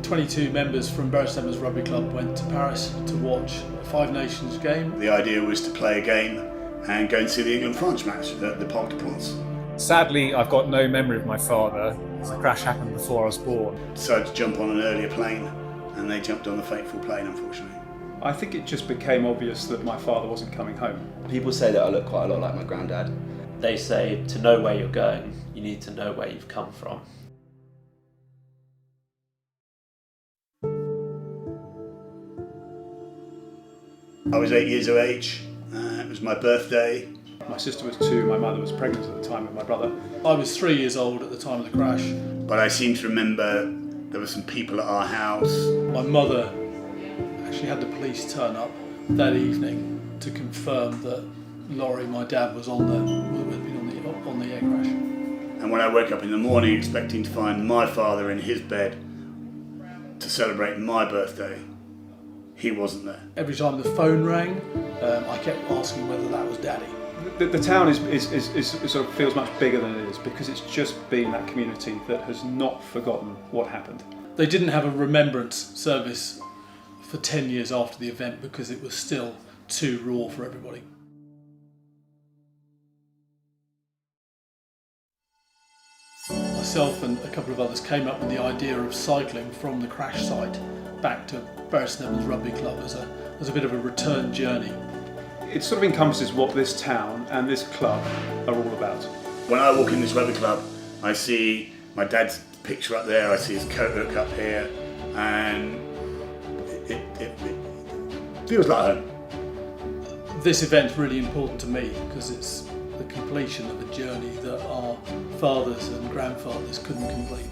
22 members from Bury St Edmunds Rugby Club went to Paris to watch a Five Nations game. The idea was to play a game and go and see the England-France match at the Parc des Princes. Sadly, I've got no memory of my father. The crash happened before I was born. Decided to jump on an earlier plane, and they jumped on the fateful plane, unfortunately. I think it just became obvious that my father wasn't coming home. People say that I look quite a lot like my granddad. They say to know where you're going, you need to know where you've come from. I was 8 years of age. It was my birthday. My sister was 2, my mother was pregnant at the time with my brother. I was 3 years old at the time of the crash. But I seem to remember there were some people at our house. My mother actually had the police turn up that evening to confirm that Laurie, my dad, was on the air crash. And when I woke up in the morning expecting to find my father in his bed to celebrate my birthday, he wasn't there. Every time the phone rang, I kept asking whether that was Daddy. The town is sort of feels much bigger than it is because it's just been that community that has not forgotten what happened. They didn't have a remembrance service for 10 years after the event because it was still too raw for everybody. Myself and a couple of others came up with the idea of cycling from the crash site back to Bury St Edmunds Rugby Club as a bit of a return journey. It sort of encompasses what this town and this club are all about. When I walk in this rugby club, I see my dad's picture up there, I see his coat hook up here, and it feels like home. This event's really important to me because it's the completion of a journey that our fathers and grandfathers couldn't complete.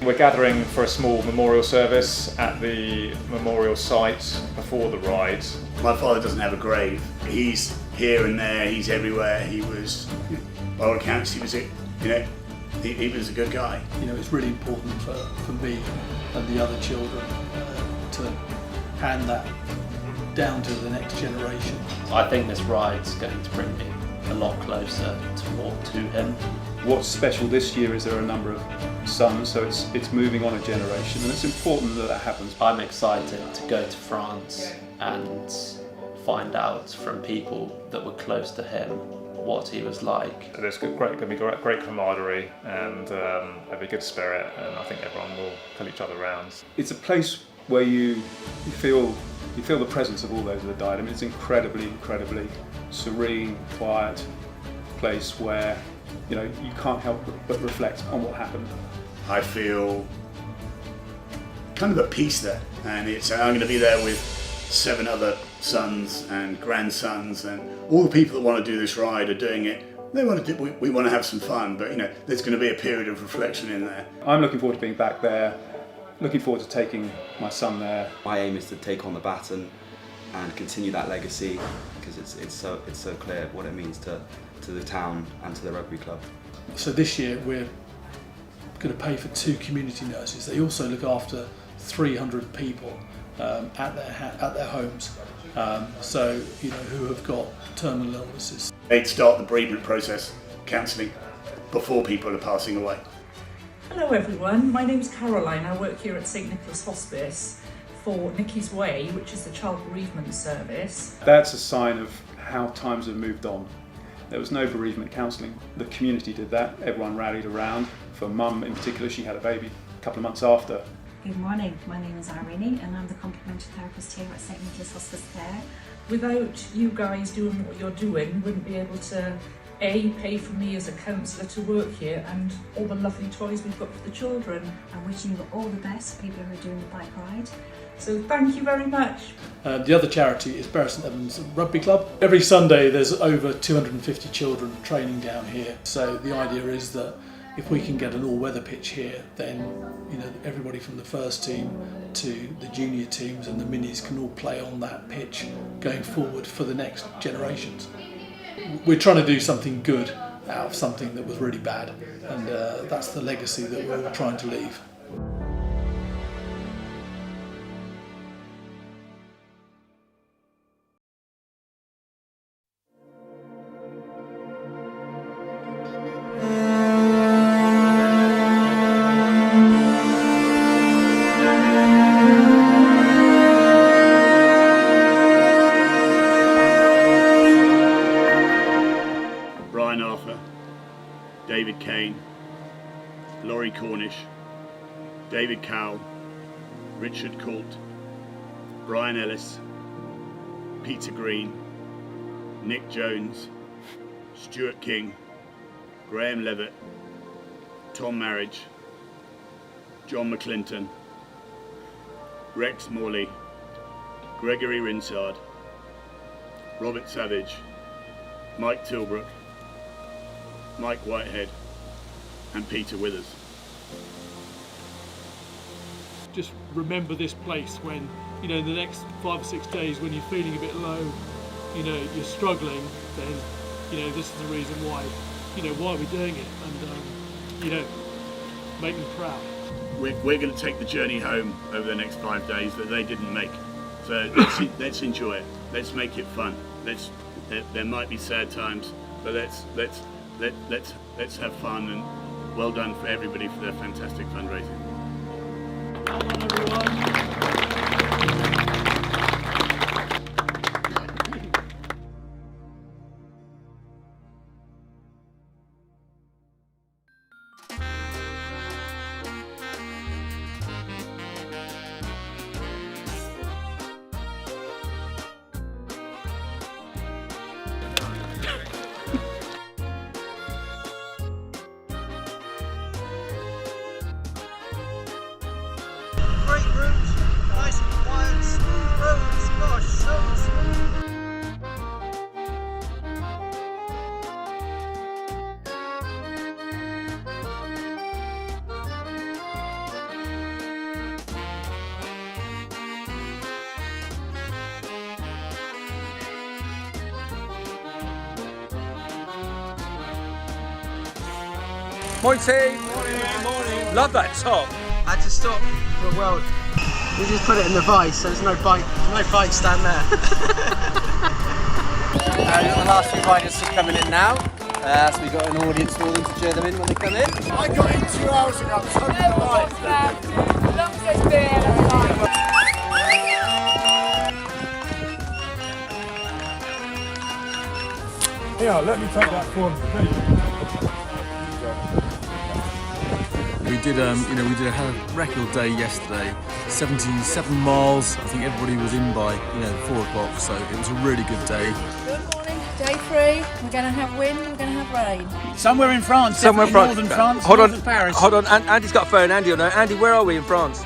We're gathering for a small memorial service at the memorial site before the ride. My father doesn't have a grave. He's here and there, he's everywhere. He was, by all accounts, he was a good guy. It's really important for me and the other children to hand that down to the next generation. I think this ride's going to bring me a lot closer to him. What's special this year is there are a number of sons, so it's moving on a generation, and it's important that happens. I'm excited to go to France and find out from people that were close to him what he was like. There's going to be great camaraderie and there'll be good spirit, and I think everyone will pull each other around. It's a place where you feel the presence of all those that died. I mean, it's incredibly serene, quiet place where you can't help but reflect on what happened. I feel kind of at peace there, and I'm going to be there with 7 other sons and grandsons, and all the people that want to do this ride are doing it. We want to have some fun, but there's going to be a period of reflection in there. I'm looking forward to being back there, looking forward to taking my son there. My aim is to take on the baton and continue that legacy because it's so clear what it means to the town and to the rugby club. So this year we're going to pay for 2 community nurses. They also look after 300 people at their homes, who have got terminal illnesses. They'd start the bereavement process, counselling, before people are passing away. Hello everyone, my name's Caroline. I work here at St Nicholas Hospice for Nicky's Way, which is the child bereavement service. That's a sign of how times have moved on. There was no bereavement counselling. The community did that. Everyone rallied around. For Mum in particular, she had a baby a couple of months after. Good morning, my name is Irene and I'm the complementary therapist here at St Nicholas Hospice Care. Without you guys doing what you're doing, we wouldn't be able to pay for me as a counsellor to work here and all the lovely toys we've got for the children. I'm wishing you all the best, people who are doing the bike ride. So thank you very much. The other charity is Bury St Edmunds Rugby Club. Every Sunday there's over 250 children training down here. So the idea is that if we can get an all-weather pitch here, then everybody from the first team to the junior teams and the minis can all play on that pitch going forward for the next generations. We're trying to do something good out of something that was really bad, and that's the legacy that we're all trying to leave. Brian Arthur, David Kane, Laurie Cornish, David Cowell, Richard Court, Brian Ellis, Peter Green, Nick Jones, Stuart King, Graham Levitt, Tom Marriage, John McClinton, Rex Morley, Gregory Rinsard, Robert Savage, Mike Tilbrook, Mike Whitehead and Peter Withers. Just remember this place when, you know, in the next 5 or 6 days when you're feeling a bit low, you know, you're struggling, then, you know, this is the reason why, you know, why we're doing it, and, you know, make them proud. We're going to take the journey home over the next 5 days that they didn't make. So let's enjoy it. Let's make it fun. There might be sad times, but let's have fun, and well done for everybody for their fantastic fundraising. Well done, everyone. Great route, nice and quiet, smooth roads, gosh, so smooth. Morning team! Morning! Love that top! I had to stop for a while. We just put it in the vice, so there's no bike stand there. We've got the last few riders coming in now, so we've got an audience for them to cheer them in when they come in. I got in 2 hours ago, I'm totally alive. Yeah, let me take that for me. We did, we did a record day yesterday. 77 miles. I think everybody was in by, 4 o'clock. So it was a really good day. Good morning, day 3. We're going to have wind. We're going to have rain. Somewhere in France. Somewhere in northern France. Hold on, Paris. Hold on. Andy's got a phone. Andy, Andy, where are we in France?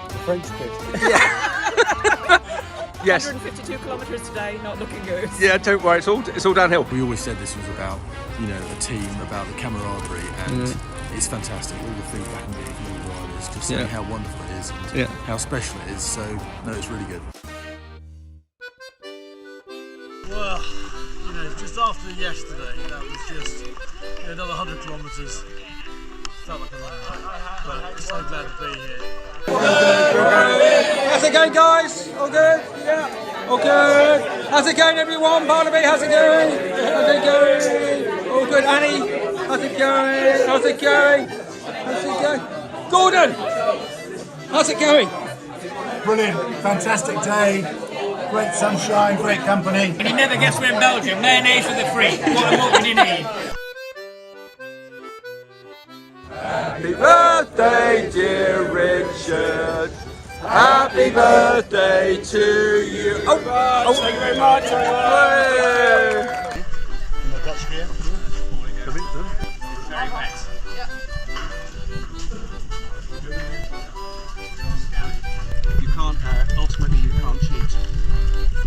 The French bit. Yes. 152 kilometres today. Not looking good. Yeah, don't worry. It's all downhill. We always said this was about, a team, about the camaraderie, and it's fantastic. All the feedback I'm getting from all the riders, just saying how wonderful it is and how special it is. So, no, it's really good. Well, just after yesterday, that was just another 100 kilometres. Felt like a long way, but so glad to be here. How's it going, guys? All good? Yeah. All good. How's it going, everyone? Barnaby, how's it going? How's it going? All good. Annie, how's it going? How's it going? How's it going? Gordon, how's it going? Brilliant, fantastic day, great sunshine, great company. And he never gets we're in Belgium. Mayonnaise for the free. What would you need? Happy birthday, dear Richard. Happy birthday to you. Oh, thank you very much. You can't, ultimately you can't cheat.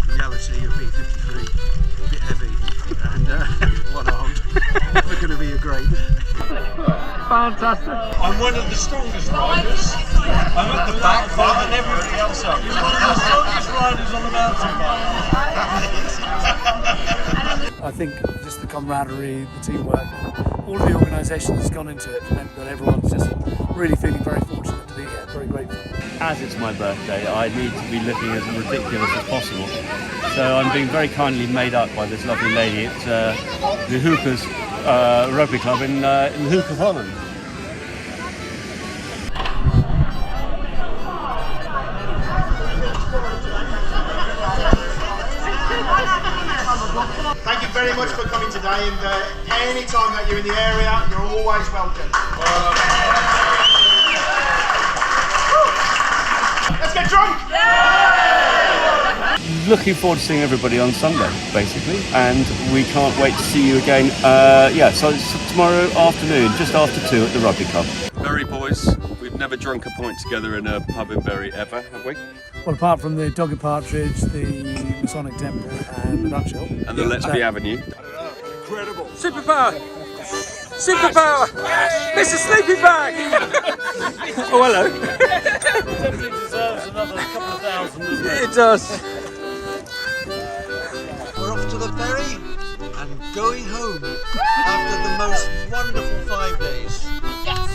The reality of being 53, a bit heavy and one-armed. Never going to be a great. Fantastic. I'm one of the strongest riders. I'm at the back, following everybody else up. He's one of the strongest riders on the mountain bike. I think just the camaraderie, the teamwork, all of the organisation that's gone into it meant that everyone's just really feeling very fortunate to be here, very grateful. As it's my birthday, I need to be looking as ridiculous as possible. So I'm being very kindly made up by this lovely lady at the Hookers Rugby Club in the Hook of Holland. Thank you very much for coming today, and any time that you're in the area, you're always welcome. Let's get drunk! Looking forward to seeing everybody on Sunday, basically, and we can't wait to see you again. So it's tomorrow afternoon, just after 2 at the Rugby Club. Bury boys, we've never drunk a pint together in a pub in Bury ever, have we? Well, apart from the Dog and Partridge, the Masonic Temple and the Nutshell. And the Let's Be Avenue. Incredible. Superpower! Superpower! Mr. Sleepy Bag! Oh, hello. Definitely deserves another couple of thousand, doesn't it? It does. We're off to the ferry and going home after the most wonderful 5 days. Yes!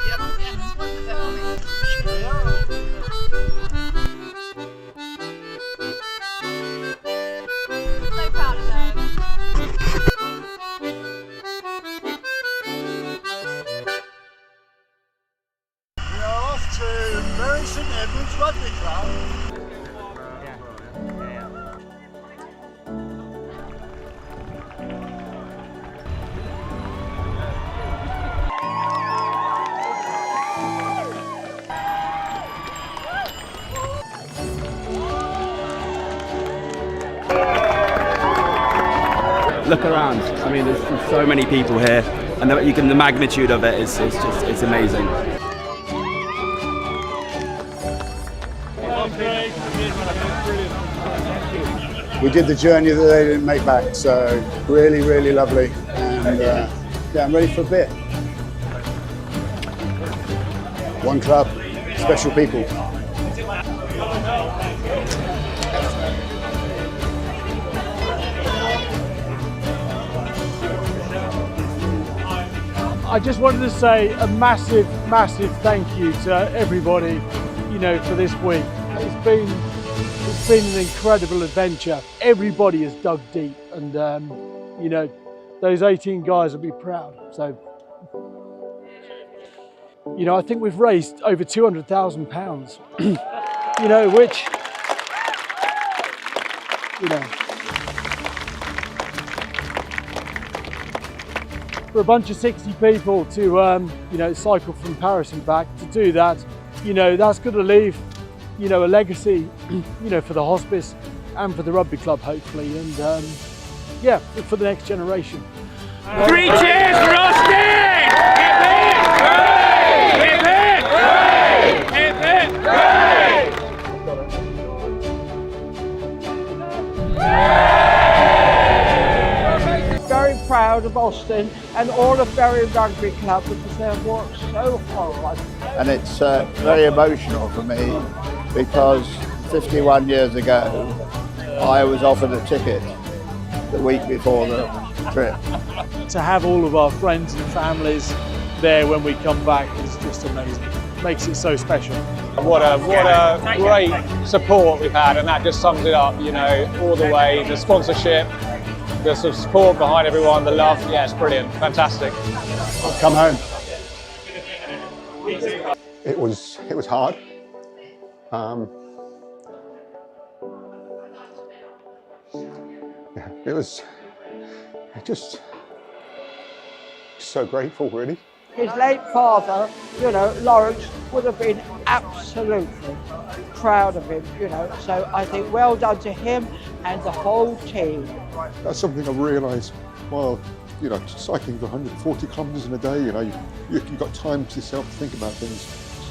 Yep, yes, wonderful. Here we are. So proud of them. We are off to Bury St Edmunds Rugby Club. Look around. I mean, there's so many people here, and the magnitude of it is it's amazing. We did the journey that they didn't make back, so really, really lovely. And yeah, I'm ready for a bit. One club, special people. I just wanted to say a massive, massive thank you to everybody, you know, for this week. It's been an incredible adventure. Everybody has dug deep, and you know, those 18 guys will be proud. So, you know, I think we've raised over £200,000. You know, which, you know, for a bunch of 60 people to, you know, cycle from Paris and back, to do that, you know, that's going to leave, you know, a legacy, you know, for the hospice and for the rugby club, hopefully, and yeah, for the next generation. 3 cheers for Austin! Hip hip! Hooray! Hip hip! Hooray! Very proud of Austin and all of Bury Rugby Club because they've worked so hard. And it's very emotional for me because 51 years ago I was offered a ticket the week before the trip. To have all of our friends and families there when we come back is just amazing. Makes it so special. What a great support we've had, and that just sums it up, you know, all the way. The sponsorship, the support behind everyone, the love, yeah, it's brilliant, fantastic. Come home. It was hard. Yeah, it was just so grateful, really. His late father, you know, Lawrence, would have been absolutely proud of him, you know, so I think well done to him and the whole team. That's something I realised while, you know, cycling for 140 kilometres in a day, you know, you've got time to yourself to think about things,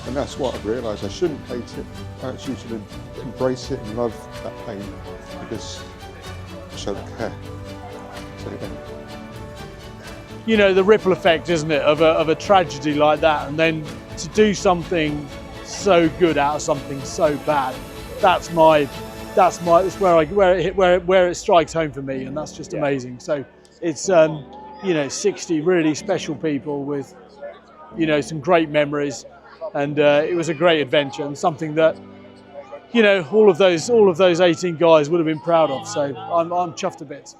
and that's what I've realised. I shouldn't hate it, I actually should embrace it and love that pain, because I showed care. So, yeah. You know, the ripple effect, isn't it, of a tragedy like that, and then to do something so good out of something so bad. That's where it strikes home for me, and that's just amazing. So it's you know, 60 really special people with, you know, some great memories, and it was a great adventure and something that, you know, all of those 18 guys would have been proud of. So I'm chuffed to bits.